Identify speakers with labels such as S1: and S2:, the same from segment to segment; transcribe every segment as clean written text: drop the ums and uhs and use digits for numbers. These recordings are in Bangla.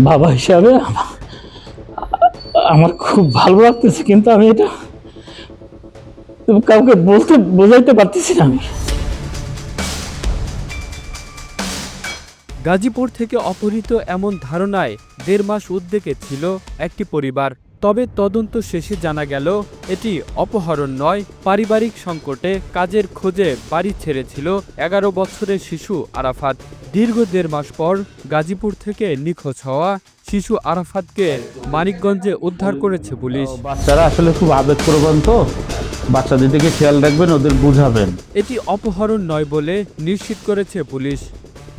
S1: বাবা হিসাবে আমার খুব ভালো লাগতেছে, কিন্তু আমি এটা কাউকে বলতে বোঝাইতে পারতেছি না। আমি
S2: গাজীপুর থেকে অপহৃত এমন ধারণায় ১.৫ মাস উদ্বেগে ছিল একটি পরিবার। তবে তদন্ত শেষে জানা গেল এটি অপহরণ নয়, পারিবারিক সংকটে কাজের খোঁজে বাড়ি ছেড়েছিল ১১ বছরের শিশু আরাফাত। দীর্ঘ ১.৫ মাস পর গাজীপুর থেকে নিখোঁজ হওয়া শিশু আরাফাতকে মানিকগঞ্জে উদ্ধার করেছে পুলিশ।
S3: বাচ্চারা আসলে খুব আবেগপ্রবণ, তো বাচ্চাদের দিকে খেয়াল রাখবেন, ওদের বুঝাবেন।
S2: এটি অপহরণ নয় বলে নিশ্চিত করেছে পুলিশ।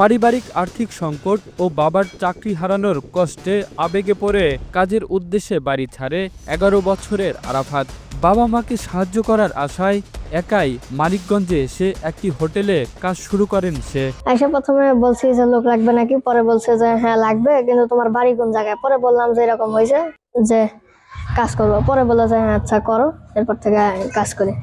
S2: পারিবারিক আর্থিক সংকট ও বাবার চাকরি হারানোর কষ্টে আবেগে পড়ে কাজের উদ্দেশ্যে বাড়ি ছাড়ে ১১ বছরের আরাফাত। বাবা মাকে সাহায্য করার আশায় একাই মানিকগঞ্জে এসে একটি হোটেলে কাজ শুরু করেন সে।
S4: আইসা প্রথমে বলছি যে লোক লাগবে নাকি, পরে বলছে যে হ্যাঁ লাগবে, কিন্তু তোমার বাড়ি কোন জায়গায়। পরে বললাম যে এরকম হয়েছে যে কাজ করবো। পরে বললো যে হ্যাঁ আচ্ছা করো, এরপর থেকে কাজ করি।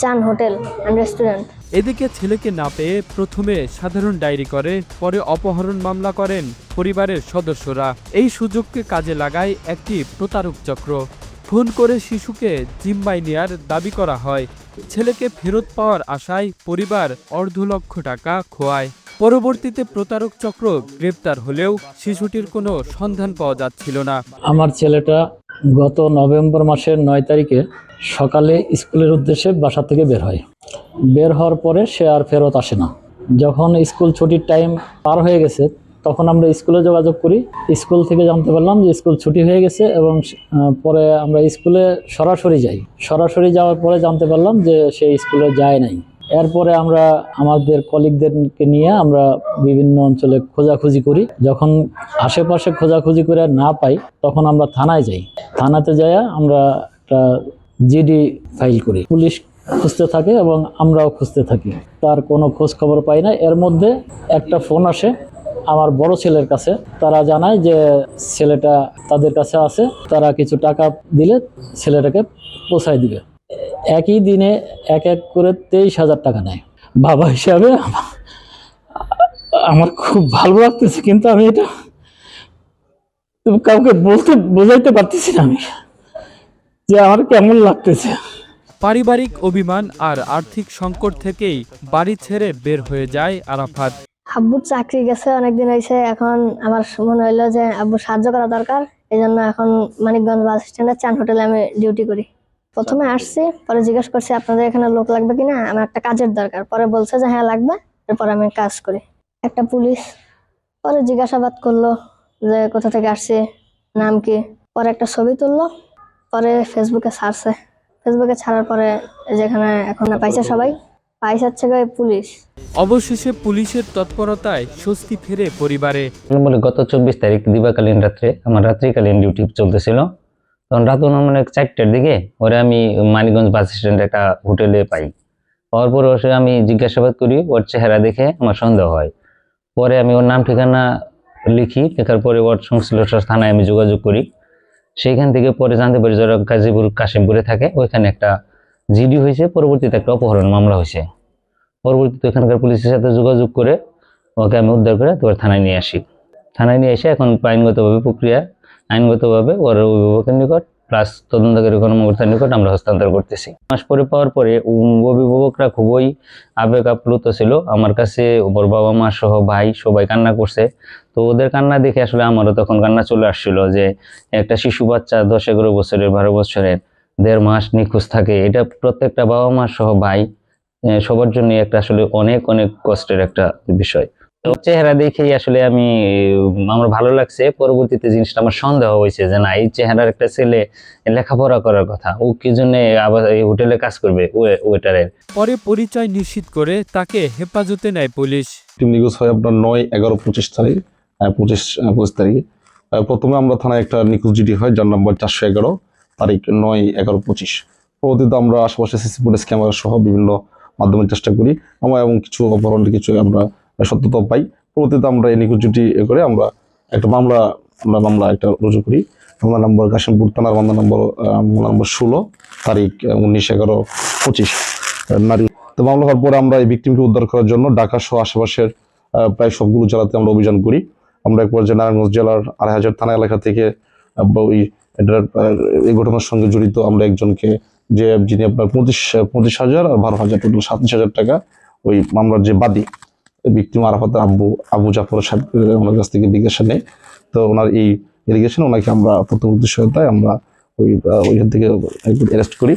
S4: চান হোটেল অ্যান্ড রেস্টুরেন্ট।
S2: এদিকে ছেলেকে না পেয়ে প্রথমে সাধারণ ডায়েরি করে, পরে অপহরণ মামলা করেন পরিবারের সদস্যরা। এই সুযোগকে কাজে লাগায় একটি প্রতারক চক্র। ফোন করে শিশুকে জিম্মায় নেয়ার দাবি করা হয়। ছেলেকে ফেরত পাওয়ার আশায় পরিবার ১.৫ লক্ষ টাকা খোয়ায়। পরবর্তীতে প্রতারক চক্র গ্রেপ্তার হলেও শিশুটির কোনো সন্ধান পাওয়া যাচ্ছিল না।
S1: আমার ছেলেটা গত নভেম্বর মাসের ৯ তারিখে সকালে স্কুলের উদ্দেশ্যে বাসা থেকে বের হয়। বের হওয়ার পরে সে আর ফেরত আসে না। যখন স্কুল ছুটির টাইম পার হয়ে গেছে, তখন আমরা স্কুলে যোগাযোগ করি। স্কুল থেকে জানতে পারলাম যে স্কুল ছুটি হয়ে গেছে, এবং পরে আমরা স্কুলে সরাসরি যাই। সরাসরি যাওয়ার পরে জানতে পারলাম যে সে স্কুলে যায় নাই। এরপরে আমরা আমাদের কলিগদেরকে নিয়ে আমরা বিভিন্ন অঞ্চলে খোঁজাখুঁজি করি। যখন আশেপাশে খোঁজাখুঁজি করে না পাই, তখন আমরা থানায় যাই। থানাতে যাইয়া আমরা একটা জিডি ফাইল করি। পুলিশ খুঁজতে থাকে এবং আমরাও খুঁজতে থাকি, তার কোনো খোঁজ খবর পাই না। এর মধ্যে একটা ফোন আসে আমার বড় ছেলের কাছে। তারা জানায় যে ছেলেটা তাদের কাছে আছে, তারা কিছু টাকা দিলে ছেলেটাকে পৌঁছায় দিবে। একই দিনে এক এক করে ২৩,০০০ টাকা নেয়। বাবা হিসাবে আমার খুব ভালো লাগতেছে, কিন্তু আমি এটা কাউকে বলতে বোঝাইতে পারতেছি না। আমি যে আমার কেমন লাগতেছে।
S2: পারিবারিক অভিমান আর আর্থিক সংকট থেকেই বাড়ি ছেড়ে বের হয়ে যায় আরাফাত।
S4: আব্বুর চাকরি গেছে অনেকদিন হয়েছে, এখন আমার মনে হইলো যে আব্বুর সাহায্য করা দরকার। এই জন্য এখন মানিকগঞ্জ বাস স্ট্যান্ডে চান হোটেলে আমি ডিউটি করি। প্রথমে আসছি, পরে জিজ্ঞেস করছি আপনাদের এখানে লোক লাগবে কিনা, আমার একটা কাজের দরকার। পরে বলছে যে হ্যাঁ লাগবে, এরপর আমি কাজ করি। একটা পুলিশ পরে জিজ্ঞাসাবাদ করলো যে কোথা থেকে আসছি, নাম কি। পরে একটা ছবি তুললো, পরে ফেসবুকে ছাড়ছে। ফেসবুকে ছাড়ার পরে যেখানে এখন পাইছে সবাই, পাইছে হচ্ছে পুলিশ।
S2: অবশেষে পুলিশের তৎপরতায় স্বস্তি ফেরে পরিবারে।
S5: বলে গত ২৪ তারিখ দিবাকালীন রাত্রে আমার রাত্রিকালীন ডিউটি চলতেছিল। তখন রাত মানে ৪টার দিকে ওরে আমি মানিকগঞ্জ বাস স্ট্যান্ডে একটা হোটেলে পাই। পাওয়ার পর ওর আমি জিজ্ঞাসাবাদ করি, ওর চেহারা দেখে আমার সন্দেহ হয়। পরে আমি ওর নাম ঠিকানা লিখি, লেখার পরে ওর সংশ্লিষ্ট থানায় আমি যোগাযোগ করি। সেইখান থেকে পরে জানতে পারি যারা গাজীপুর কাশিমপুরে থাকে, ওইখানে একটা জিডি হয়েছে, পরবর্তীতে একটা অপহরণ মামলা হয়েছে। পরবর্তীতে এখানকার পুলিশের সাথে যোগাযোগ করে ওকে আমি উদ্ধার করে তোমার থানায় নিয়ে আসি। থানায় নিয়ে এসে এখন আইনগতভাবে প্রক্রিয়া, আইনগতভাবে ওর অভিভাবকের নিকট প্লাস তদন্তকারী কর্মকর্তার নিকট আমরা হস্তান্তর করতেছি। মাস পরে পাওয়ার পরে অভিভাবকরা খুবই আবেগ আপ্লুত ছিল। আমার কাছে ওর বাবা মা সহ ভাই সবাই কান্না করছে। তো ওদের কান্না দেখে আসলে আমারও তখন কান্না চলে আসছিল যে একটা শিশু বাচ্চা ১০-১১ বছরের ১২ বছরের ১.৫ মাস নিখোঁজ থাকে, এটা প্রত্যেকটা বাবা মা সহ ভাই সবার জন্য একটা আসলে অনেক অনেক কষ্টের একটা বিষয়। তো চেহারা দেখেই আসলে আমার ভালো লাগছে। পরবর্তীতে জিনিসটা আমার সন্দেহ হয়েছে যে না, এই চেহারার একটা ছেলে লেখাপড়া করার কথা, ও কি জন্য আবার এই হোটেলে কাজ করবে ওয়েটারের।
S2: পরে পরিচয় নিশ্চিত করে তাকে হেফাজতে নেয় পুলিশ।
S6: নিখোঁজ হয় আপনার ৯/১১/২৫ তারিখ, ২৫ তারিখে। প্রথমে আমরা থানায় একটা নিখোঁজ জিডি হয়, যার নাম্বার ৪১১, তারিখ ৯/১১/২৫। পরবর্তীতে আমরা আশেপাশে সিসি ফুটেজ ক্যামেরা সহ বিভিন্ন মাধ্যমে চেষ্টা করি এবং কিছু অপহরণের কিছু আমরা সত্যতা পাই। পরবর্তীতে আমরা এই নিখোঁজ জিডি করে আমরা একটা মামলা একটা রুজু করি। মামলা নম্বর কাশিমপুর থানার মামলা নম্বর ১৬, তারিখ ১৯/১১/২৫ নারী। তো মামলা হওয়ার পরে আমরা এই ভিকটিমকে উদ্ধার করার জন্য ঢাকা সহ আশেপাশের প্রায় সবগুলো জেলাতে আমরা অভিযান করি। আমরা এক পর্যায়ে নারায়ণগঞ্জ জেলার ২৫০০ থানা এলাকা থেকে এই ঘটনার সঙ্গে জড়িত আমরা একজনকে, যিনি আপনার ২৫,০০০ আর ১২,০০০, টোটাল ৩৭,০০০ টাকা ওই মামলার যে বাদী ভিকটিম আরাফাতের আবু জাফর সাহেব ওনার কাছ থেকে বিকাশে নেয়। তো ওনার এই এলিগেশন ওনাকে আমরা প্রথম সহায়তায় আমরা ওইখান থেকে অ্যারেস্ট করি।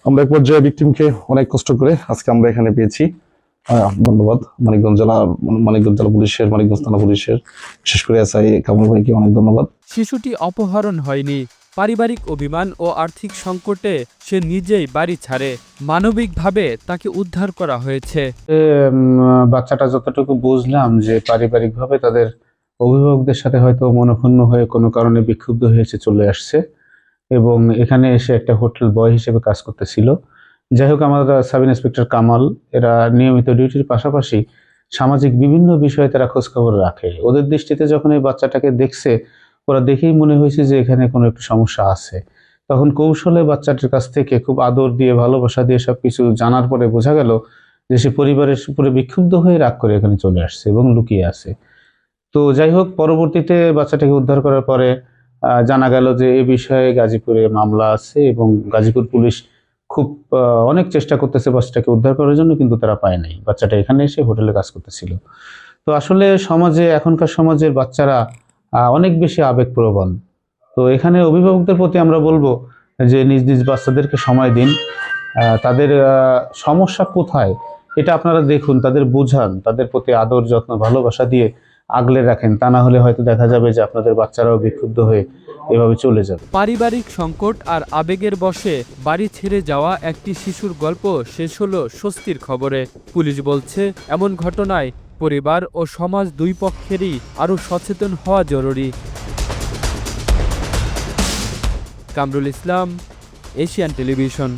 S6: আমরা এক পর্যায়ে ভিকটিমকে অনেক কষ্ট করে আজকে আমরা এখানে পেয়েছি। ধন্যবাদ মানিকগঞ্জ জেলা পুলিশের, মানিকগঞ্জ থানা পুলিশের, বিশেষ করে এসআই কামরুল ভাইকে অনেক ধন্যবাদ।
S2: শিশুটি অপহরণ হয়নি, পারিবারিক অভিমান ও আর্থিক সংকটে সে নিজেই বাড়ি ছাড়ে। মানবিকভাবে তাকে উদ্ধার করা হয়েছে।
S3: বাচ্চাটা যতটুকু বুঝলাম যে পারিবারিকভাবে তাদের অভিভাবকদের সাথে হয়তো মনোক্ষুণ্ণ হয়ে কোনো কারণে বিক্ষুব্ধ হয়েছে চলে আসছে এবং এখানে এসে একটা হোটেল বয় হিসেবে কাজ করতেছিল। যাই হোক, আমাদের সাব ইন্সপেক্টর কামাল এরা নিয়মিত ডিউটির পাশাপাশি সামাজিক বিভিন্ন বিষয়ে তারা খোঁজখবর রাখে। ওদের দৃষ্টিতে যখন এই বাচ্চাটাকে দেখছে, ওরা দেখেই মনে হয়েছে যে এখানে কোনো একটু সমস্যা আছে। তখন কৌশলে বাচ্চাটির কাছ থেকে খুব আদর দিয়ে, ভালোবাসা দিয়ে সবকিছু জানার পরে বোঝা গেল যে সে পরিবারের উপরে বিক্ষুব্ধ হয়ে রাগ করে এখানে চলে আসছে এবং লুকিয়ে আছে। তো যাই হোক, পরবর্তীতে বাচ্চাটাকে উদ্ধার করার পরে জানা গেল যে এ বিষয়ে গাজীপুরে মামলা আছে এবং গাজীপুর পুলিশ খুব অনেক চেষ্টা করতেছে বাচ্চাটাকে উদ্ধার করার জন্য, কিন্তু তারা পায় নাই। বাচ্চাটা এখানে এসে হোটেলে কাজ করতেছিল। তো আসলে এখনকার সমাজের বাচ্চারা অনেক বেশি আবেগপ্রবণ। তো এখানে অভিভাবকদের প্রতি আমরা বলবো যে নিজ নিজ বাচ্চাদেরকে সময় দিন, তাদের সমস্যা কোথায় এটা আপনারা দেখুন, তাদের বুঝান, তাদের প্রতি আদর, যত্ন, ভালোবাসা দিয়ে আগলে রাখেন। তা না হলে হয়তো দেখা যাবে যে আপনাদের বাচ্চারাও বিক্ষুব্ধ হয়ে এভাবে চলে যাবে।
S2: পারিবারিক সংকট আর আবেগের বশে বাড়ি ছেড়ে যাওয়া একটি শিশুর গল্প শেষ হলো স্বস্তির খবরে। পুলিশ বলছে, এমন ঘটনায় পরিবার ও সমাজ দুই পক্ষেরই আরও সচেতন হওয়া জরুরি। Kamrul Islam, Asian television.